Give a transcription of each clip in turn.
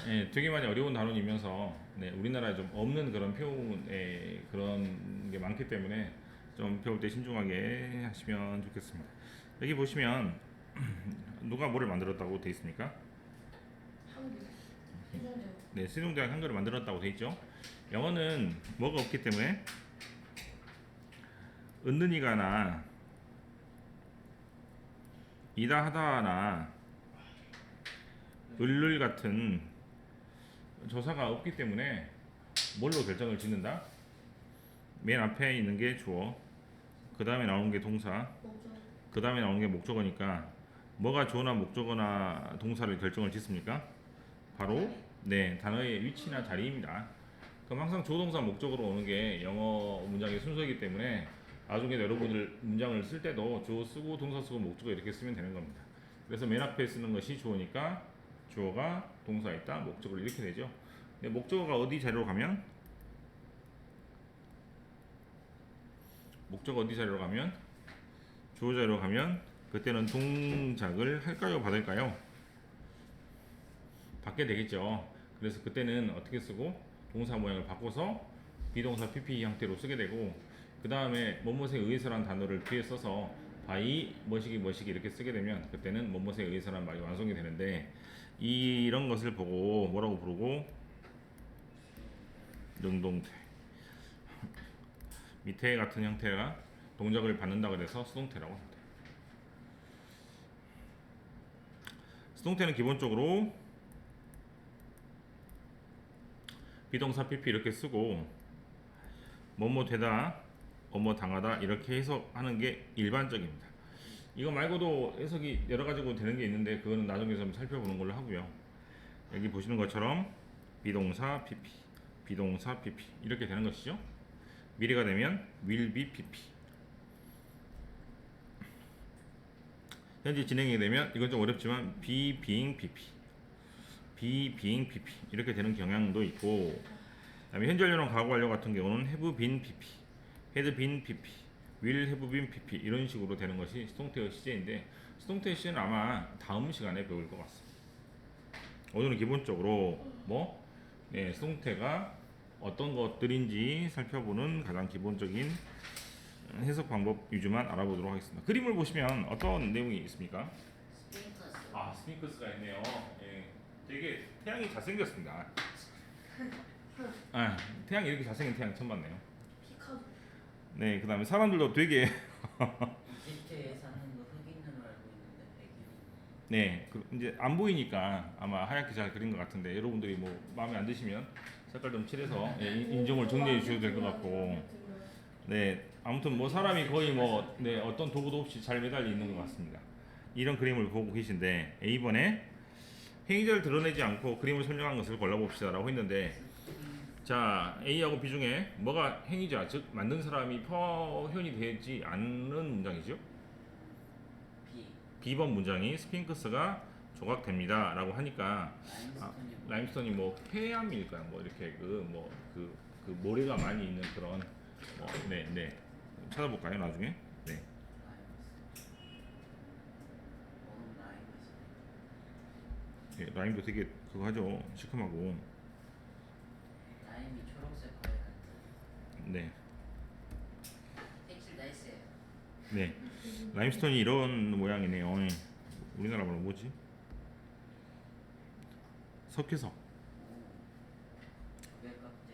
예, 되게 많이 어려운 단원이면서 네, 우리나라에 좀 없는 그런 표현의 그런 게 많기 때문에 좀 배울 때 신중하게 하시면 좋겠습니다. 여기 보시면 누가 뭐를 만들었다고 되어 있습니까? 한국 세종대왕. 네, 세종대왕 한글을 만들었다고 되어 있죠. 영어는 뭐가 없기 때문에 은는이가나 이다 하다나 을를 같은 조사가 없기 때문에 뭘로 결정을 짓는다? 맨 앞에 있는 게 주어, 그 다음에 나오는 게 동사, 목적. 그 다음에 나오는 게 목적어니까 뭐가 주어나 목적어나 동사를 결정을 짓습니까? 바로 네, 단어의 위치나 자리입니다. 그럼 항상 주어동사 목적으로 오는 게 영어 문장의 순서이기 때문에 나중에 여러분들 문장을 쓸 때도 주어 쓰고 동사 쓰고 목적어 이렇게 쓰면 되는 겁니다. 그래서 맨 앞에 쓰는 것이 주어니까 주어가 동사에 있다 목적어로 이렇게 되죠. 근데 목적어가 어디 자리로 가면 목적어 어디 자리로 가면 주어 자리로 가면 그때는 동작을 할까요 받을까요? 받게 되겠죠. 그래서 그때는 어떻게 쓰고 동사 모양을 바꿔서 비동사 PP 형태로 쓰게 되고 그 다음에 뭐뭇에 의해서란 단어를 뒤에 써서 by 뭐시기 뭐시기 이렇게 쓰게 되면 그때는 뭐뭇에 의해서란 말이 완성이 되는데 이런 것을 보고 뭐라고 부르고 능동태 밑에 같은 형태가 동작을 받는다 그래서 수동태라고 합니다. 수동태는 기본적으로 비동사 PP 이렇게 쓰고 뭐뭐 되다, 뭐뭐 당하다 이렇게 해석하는 게 일반적입니다. 이거 말고도 해석이 여러 가지로 되는 게 있는데 그거는 나중에 좀 살펴보는 걸로 하고요. 여기 보시는 것처럼 비동사 PP, 비동사 PP 이렇게 되는 것이죠. 미래가 되면 will be PP. 현재 진행이 되면 이건 좀 어렵지만 be being PP, be being PP 이렇게 되는 경향도 있고 그다음에 현재 완료랑 과거 완료 같은 경우는 have been PP, had been PP, will have been PP 이런 식으로 되는 것이 수동태의 시제인데 수동태의 시제는 아마 다음 시간에 배울 것 같습니다. 오늘은 기본적으로 네, 수동태가 어떤 것들인지 살펴보는 가장 기본적인 해석 방법 위주만 알아보도록 하겠습니다. 그림을 보시면 어떤 내용이 있습니까? 스핑크스. 아, 스핑크스가 있네요. 예, 되게 태양이 잘생겼습니다. 아, 태양이 이렇게 잘생긴 태양 처음 봤네요. 피카소. 네, 그 다음에 사람들도 되게 이집트에 사는 거 흑인으로 알고 있는데 백인. 네, 이제 안 보이니까 아마 하얗게 잘 그린 것 같은데 여러분들이 뭐 마음에 안 드시면 색깔 좀 칠해서 예, 인종을 정리해 주셔도 될 것 같고 네, 아무튼 뭐 사람이 거의 뭐 네, 어떤 도구도 없이 잘 매달려 있는 것 같습니다. 이런 그림을 보고 계신데 A번에 행위자를 드러내지 않고 그림을 설명한 것을 골라봅시다라고 했는데 자 A하고 B 중에 뭐가 행위자 즉 만든 사람이 표현이 되지 않는 문장이죠? B. B번 문장이 스핑크스가 조각됩니다 라고 하니까 라임스톤이 뭐 폐암일까요? 뭐 이렇게 그 모래가 많이 있는 그런 네 찾아볼까요 나중에? 네. 예, 라임도 되게 그거 하죠 시큼하고 라임이 초록색 거에 같은. 네. 색칠 다 했어요. 네. 라임스톤이 이런 모양이네요. 우리나라 말로 뭐지? 석회석. 왜 깎지?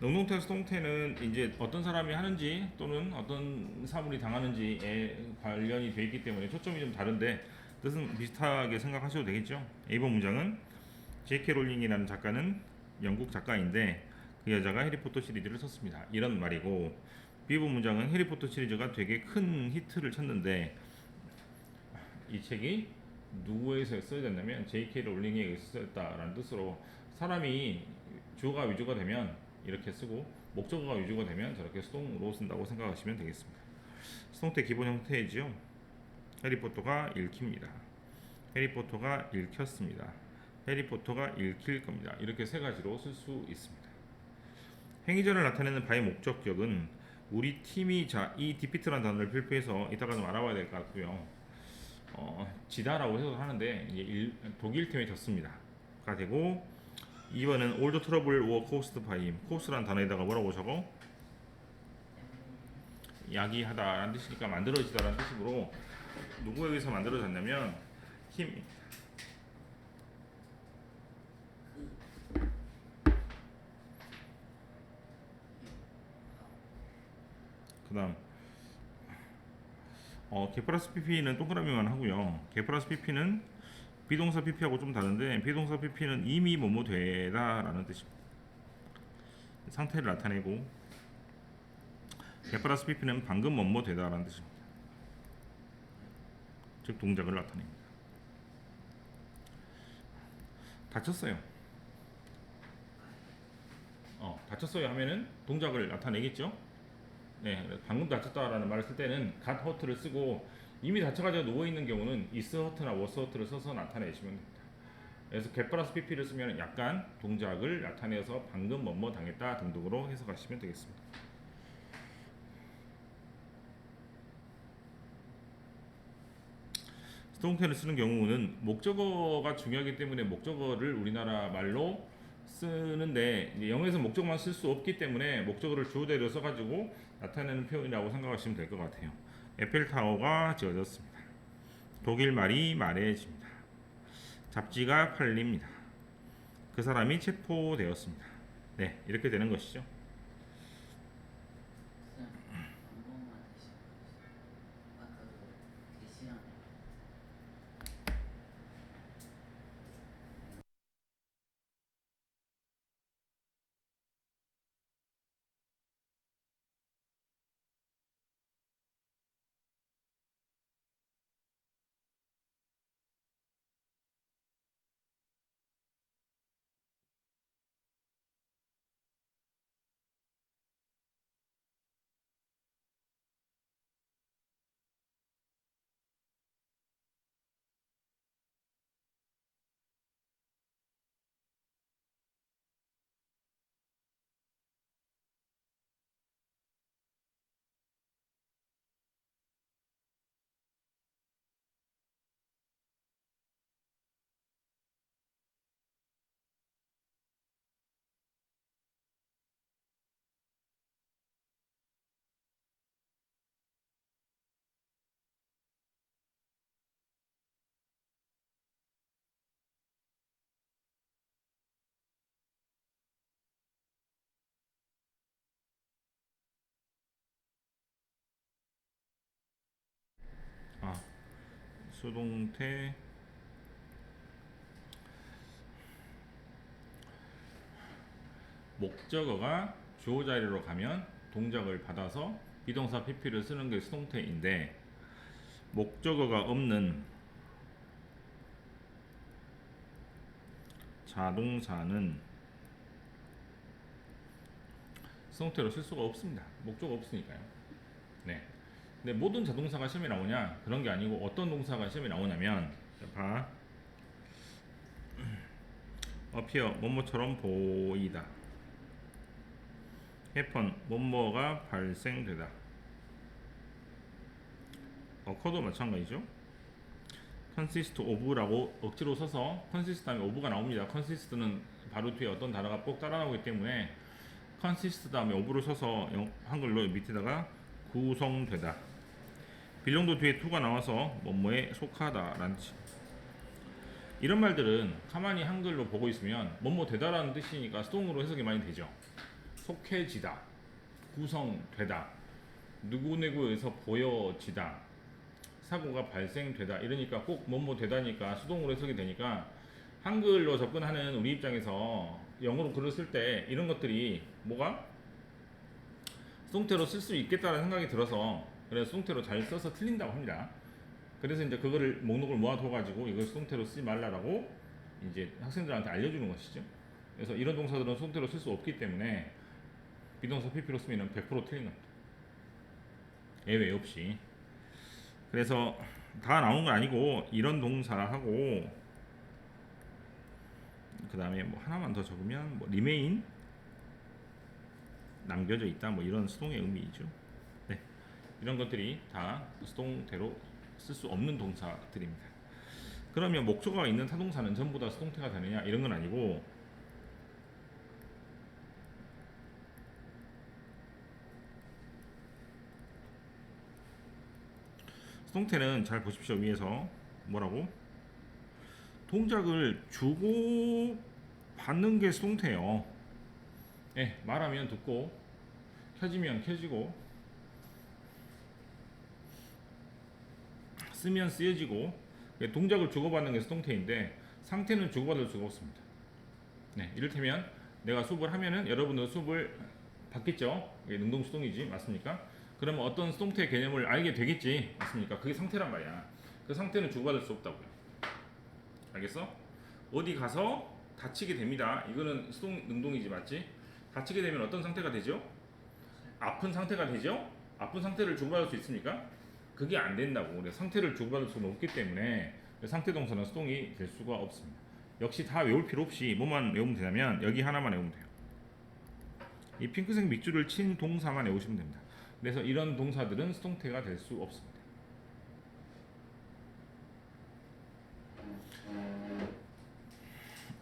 능동태, 수동태는 이제 어떤 사람이 하는지 또는 어떤 사물이 당하는지에 관련이 되어 있기 때문에 초점이 좀 다른데 뜻은 비슷하게 생각하셔도 되겠죠. A번 문장은 J.K. 롤링이라는 작가는 영국 작가인데 그 여자가 해리포터 시리즈를 썼습니다. 이런 말이고 B번 문장은 해리포터 시리즈가 되게 큰 히트를 쳤는데 이 책이 누구에서 써야 된다면 J.K. 롤링에 의해서 쓰였다라는 뜻으로 사람이 주어가 위주가 되면 이렇게 쓰고 목적어가 위주가 되면 저렇게 수동으로 쓴다고 생각하시면 되겠습니다. 수동태 기본 형태이지요. 해리포터가 읽힙니다. 해리포터가 읽혔습니다. 해리포터가 읽힐 겁니다. 이렇게 세 가지로 쓸 수 있습니다. 행위전을 나타내는 바의 목적격은 우리 팀이 이 디피트라는 단어를 필표해서 이따가 좀 알아봐야 될 것 같고요. 지다라고 해석을 하는데 이제 독일 팀에 졌습니다.가 되고 2번은 올드 트러블 워 코스트 파임 코스라는 단어에다가 뭐라고 적어? 야기하다라는 뜻이니까 만들어지다라는 뜻이므로 누구에 의해서 만들어졌냐면 힘 그다음 개 플러스 pp는 동그라미만 하고요. 개 플러스 pp는 비동사 pp하고 좀 다른데 비동사 pp는 이미 뭐뭐 되다라는 뜻입니다. 상태를 나타내고 개 플러스 pp는 방금 뭐뭐 되다라는 뜻입니다. 즉 동작을 나타냅니다. 다쳤어요. 다쳤어요 하면은 동작을 나타내겠죠. 네, 방금 다쳤다라는 말을 쓸 때는 got hurt를 쓰고 이미 다쳐가지고 누워 있는 경우는 is hurt나 was hurt를 써서 나타내시면 됩니다. 그래서 get 플러스 pp를 쓰면 약간 동작을 나타내서 방금 뭐뭐 당했다 등등으로 해석하시면 되겠습니다. 수동태를 쓰는 경우는 목적어가 중요하기 때문에 목적어를 우리나라 말로 쓰는데 이제 영어에서 목적만 쓸 수 없기 때문에 목적어를 주어대로 써가지고 나타내는 표현이라고 생각하시면 될 것 같아요. 에펠타워가 지어졌습니다. 독일 말이 말해집니다. 잡지가 팔립니다. 그 사람이 체포되었습니다. 네, 이렇게 되는 것이죠. 한 번만 다시 보여주세요. 아까 그 게시랑 수동태 목적어가 주어 자리로 가면 동작을 받아서 비동사 pp를 쓰는 게 수동태인데 목적어가 없는 자동사는 수동태로 쓸 수가 없습니다. 목적어 없으니까요. 네. 근데 모든 자동사가 시험에 나오냐? 그런 게 아니고 어떤 동사가 시험에 나오냐면 봐. appear 뭐뭐처럼 보이다. happen 뭐뭐가 발생되다. occur도 마찬가지죠. consist of라고 억지로 써서 consist 다음에 of가 나옵니다. consist는 바로 뒤에 어떤 단어가 꼭 따라 나오기 때문에 consist 다음에 of를 써서 한글로 밑에다가 구성되다. 빌ong도 뒤에 to가 나와서 뭐뭐에 속하다라는 뜻. 이런 말들은 가만히 한글로 보고 있으면 뭐뭐 되다라는 뜻이니까 수동으로 해석이 많이 되죠. 속해지다, 구성되다, 누구누구에서 보여지다, 사고가 발생되다 이러니까 꼭 뭐뭐 되다니까 수동으로 해석이 되니까 한글로 접근하는 우리 입장에서 영어로 글을 쓸 때 이런 것들이 뭐가 수동태로 쓸 수 있겠다는 생각이 들어서 그래서 수동태로 잘 써서 틀린다고 합니다. 그래서 이제 그거를 목록을 모아둬가지고 이걸 수동태로 쓰지 말라라고 이제 학생들한테 알려주는 것이죠. 그래서 이런 동사들은 수동태로 쓸 수 없기 때문에 비동사 pp로 쓰면 100% 틀린 겁니다. 예외 없이. 그래서 다 나온 건 아니고 이런 동사하고 그 다음에 뭐 하나만 더 적으면 뭐 remain 남겨져 있다 뭐 이런 수동의 의미이죠. 네, 이런 것들이 다 수동태로 쓸 수 없는 동사들입니다. 그러면 목적어가 있는 타동사는 전부 다 수동태가 되느냐 이런 건 아니고 수동태는 잘 보십시오. 위에서 뭐라고? 동작을 주고 받는 게 수동태예요. 예, 말하면 듣고 켜지면 켜지고 쓰면 쓰여지고 동작을 주고받는 게 수동태인데 상태는 주고받을 수가 없습니다. 네, 이를테면 내가 수업을 하면은 여러분도 수업을 받겠죠. 이게 능동수동이지 맞습니까? 그러면 어떤 수동태 개념을 알게 되겠지 맞습니까? 그게 상태란 말이야. 그 상태는 주고받을 수 없다고요. 알겠어? 어디 가서 다치게 됩니다. 이거는 수동 능동이지 맞지? 다치게 되면 어떤 상태가 되죠? 아픈 상태가 되죠? 아픈 상태를 주고받을 수 있습니까? 그게 안 된다고. 그래서 상태를 주고받을 수는 없기 때문에 상태 동사는 수동이 될 수가 없습니다. 역시 다 외울 필요 없이 뭐만 외우면 되냐면 여기 하나만 외우면 돼요. 이 핑크색 밑줄을 친 동사만 외우시면 됩니다. 그래서 이런 동사들은 수동태가 될 수 없습니다.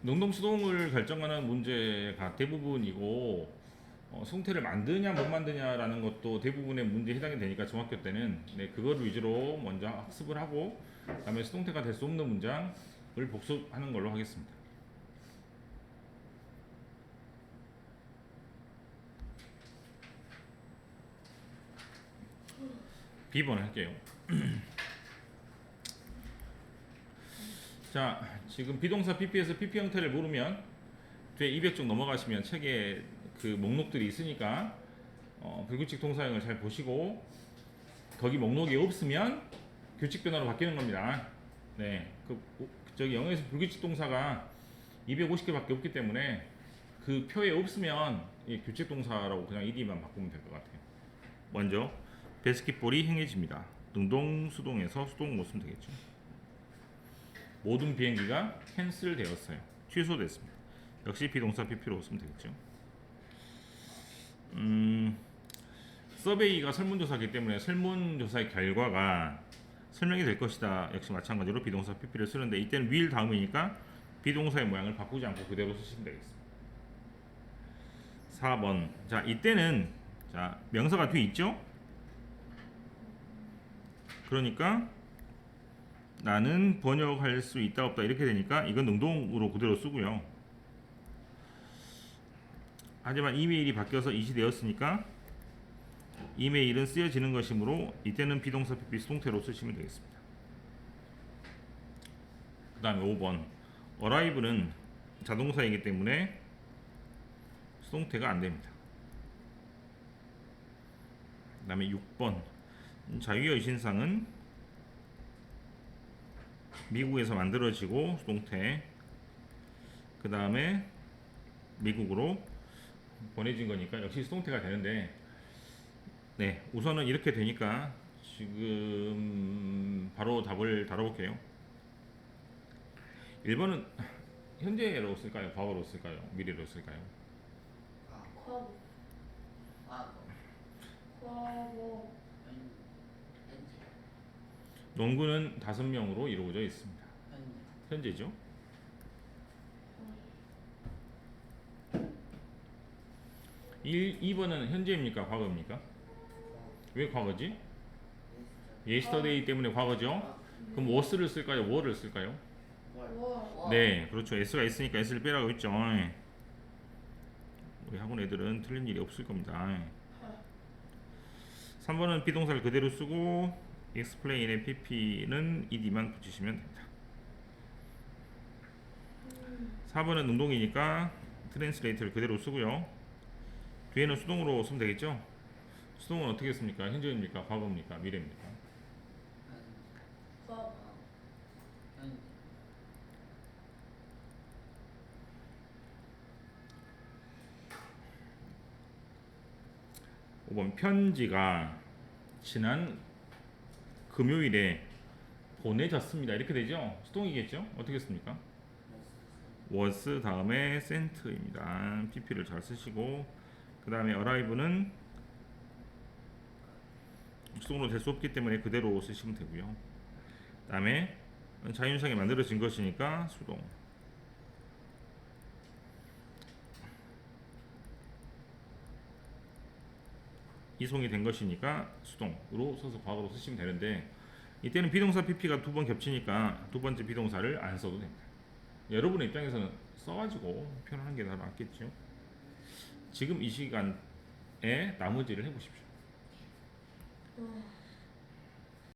능동 수동을 결정하는 문제가 대부분이고 수동태를 만드냐 못 만드냐라는 것도 대부분의 문제에 해당이 되니까 중학교 때는 그거를 위주로 먼저 학습을 하고 그다음에 수동태가 될 수 없는 문장을 복습하는 걸로 하겠습니다. B번 할게요. 자, 지금 비동사 PP에서 PP 형태를 모르면 뒤에 200쪽 넘어가시면 책에 그 목록들이 있으니까 불규칙 동사형을 잘 보시고 거기 목록이 없으면 규칙 변화로 바뀌는 겁니다. 네, 저기 영어에서 불규칙 동사가 250개밖에 없기 때문에 그 표에 없으면 이 규칙 동사라고 그냥 ed만 바꾸면 될 것 같아요. 먼저 배스킷볼이 행해집니다. 능동 수동에서 수동 못 쓰면 되겠죠. 모든 비행기가 캔슬되었어요. 취소됐습니다. 역시 비동사 PP로 쓰면 되겠죠. 서베이가 설문조사이기 때문에 설문조사의 결과가 설명이 될 것이다. 역시 마찬가지로 비동사 PP를 쓰는데 이때는 will 다음이니까 비동사의 모양을 바꾸지 않고 그대로 쓰시면 되겠습니다. 4번. 자, 이때는 자, 명사가 뒤에 있죠? 그러니까 나는 번역할 수 있다 없다 이렇게 되니까 이건 능동으로 그대로 쓰고요. 하지만 이메일이 바뀌어서 이시되었으니까 이메일은 쓰여지는 것이므로 이때는 비동사 PP 수동태로 쓰시면 되겠습니다. 그 다음에 5번 arrive는 자동사이기 때문에 수동태가 안됩니다. 그 다음에 6번 자유의 신상은 미국에서 만들어지고 수동태 그 다음에 미국으로 보내진 거니까 역시 수동태가 되는데 네, 우선은 이렇게 되니까 지금 바로 답을 다뤄볼게요. 1번은 현재로 쓸까요? 과거로 쓸까요? 미래로 쓸까요? 과거. 과거, 과거. 현재, 농구는 5명으로 이루어져 있습니다. 현재, 현재죠. 2번은 현재입니까? 과거입니까? 왜 과거지? yesterday 때문에 과거죠. 그럼 was를 쓸까요? were를 쓸까요? 워. 네, 그렇죠. s가 있으니까 s를 빼라고 했죠. 우리 학원 애들은 틀린 일이 없을 겁니다. 3번은 비동사를 그대로 쓰고 explain의 pp는 ed만 붙이시면 됩니다. 4번은 능동이니까 translate를 그대로 쓰고요. 뒤에는 수동으로 쓰면 되겠죠. 수동은 어떻게 씁니까? 현재입니까? 과거입니까? 미래입니까? 과거. 현재, 5번 편지가 지난 금요일에 보내졌습니다. 이렇게 되죠? 수동이겠죠? 어떻게 씁니까? was 다음에 sent입니다. pp를 잘 쓰시고 그 다음에 arrive는 수동으로 될 수 없기 때문에 그대로 쓰시면 되고요. 그다음에 자연스하게 만들어진 것이니까 수동. 이송이 된 것이니까 수동으로 써서 과거로 쓰시면 되는데 이때는 비동사 PP가 두 번 겹치니까 두 번째 비동사를 안 써도 됩니다. 여러분의 입장에서는 써가지고 표현하는 게 더 낫겠죠. 지금 이 시간에 나머지를 해보십시오.